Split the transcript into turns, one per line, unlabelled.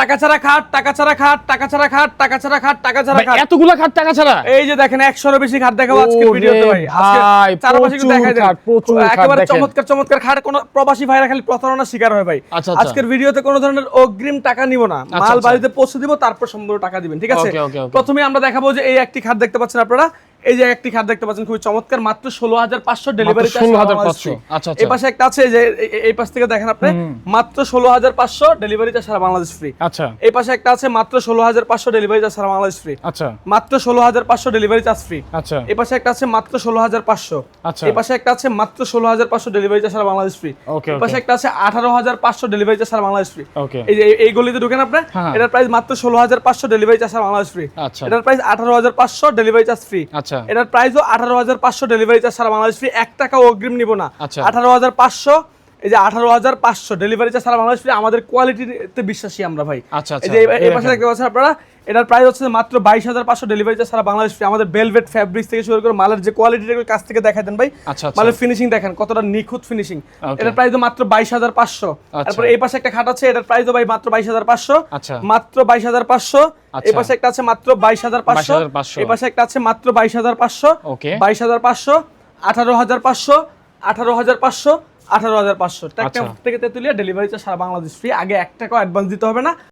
টাকা ছাড়া খাট, টাকা ছাড়া খাট, টাকা ছাড়া খাট, টাকা ছাড়া খাট, টাকা ছাড়া
ভাই
খাট।
এতগুলা খাট টাকা ছাড়া?
এই যে দেখেন 100 এর বেশি খাট দেখাবো আজকের
ওরে
ভিডিওতে ভাই। আজকে
ভাই,
চারপাশে একটু
প্রচুর
দেখাই দেন।
খাট, প্রচুর খাট
একেবারে
দেখেন।
চমৎকার চমৎকার খাট। কোন প্রবাসী ভাইরা খালি প্রতারণার শিকার হয় ভাই।
আচ্ছা, আচ্ছা।
আজকের ভিডিওতে কোনো ধরনের অগ্রিম টাকা নিব না, মাল
আচ্ছা।
বাড়িতে পৌঁছে দিব, তারপর সম্পূর্ণ টাকা দিবেন, ঠিক আছে?
ওকে, ওকে, ওকে।
প্রথমে আমরা দেখাবো যে এই একটি খাট দেখতে পাচ্ছেন আপনারা, এই যে একটি খাট দেখতে পাচ্ছেন খুবই চমৎকার, মাত্র 16,500 ডেলিভারি চার্জ।
16,500 আচ্ছা, আচ্ছা।
এই পাশে একটা আছে যে এই পাশ থেকে দেখেন আপনি, মাত্র 16,500 ডেলিভারি চার্জ সারা বাংলাদেশ ফ্রি।
আচ্ছা,
এই পাশে একটা আছে মাত্র 16,500 ডেলিভারি চার্জ সারা বাংলাদেশ ফ্রি।
আচ্ছা,
মাত্র 16,500 ডেলিভারি চার্জ ফ্রি।
আচ্ছা,
এই পাশে একটা আছে মাত্র 16,500।
আচ্ছা।
এই পাশে একটা আছে মাত্র 16,500 ডেলিভারি চার্জ সারা বাংলাদেশ ফ্রি।
ওকে,
এই পাশে
ওকে।
একটা আছে 18,500 ডেলিভারি চার্জ সারা বাংলাদেশ ফ্রি।
ওকে।
এই যে এই গলিতে ঢুকেন আপনি,
হ্যাঁ।
এটার প্রাইস মাত্র 16,500 ডেলিভারি চার্জ সারা বাংলাদেশ ফ্রি।
আচ্ছা।
এটার প্রাইস 18,500 ডেলিভারি চার্জ ফ্রি।
আচ্ছা।
এটার প্রাইসও 18,500 ডেলিভারি চার্জ সারা বাংলাদেশ ফ্রি। 1 টাকাও অগ্রিম নিব না।
আচ্ছা।
18,500, এই যে 18,500 ডেলিভারি চার্জ সারা বাংলাদেশ ফ্রি। আমাদের কোয়ালিটিতে বিশ্বাসী আমরা ভাই।
আচ্ছা, আচ্ছা।
এই যে এই পাশে দেখতে পাচ্ছেন আপনারা, এটার প্রাইস হচ্ছে মাত্র 22,500 ডেলিভারি চার্জ সারা বাংলাদেশ ফ্রি। আমাদের বেলভেট ফ্যাব্রিক্স থেকে শুরু করে মালের যে কোয়ালিটি, কাছ থেকে দেখাই দেন ভাই।
আচ্ছা, আচ্ছা।
মালের ফিনিশিং দেখেন কতটা নিখুঁত ফিনিশিং।
Okay.
এটার প্রাইস মাত্র 22,500।
আচ্ছা।
তারপর এই পাশে একটা খাট আছে, এটার প্রাইস ভাই মাত্র 22,500।
আচ্ছা।
মাত্র 22,500।
আচ্ছা।
এই পাশে একটা আছে মাত্র 22,500।
22,500
এই পাশে একটা আছে মাত্র 22,500।
ওকে।
22,500, 18,500, 18,500, 18,500
আচ্ছা।
থেকে তেতুলিয়া ডেলিভারি চার্জ সারা বাংলাদেশ ফ্রি। আগে 1 টাকাও অ্যাডভান্স দিতে হবে না।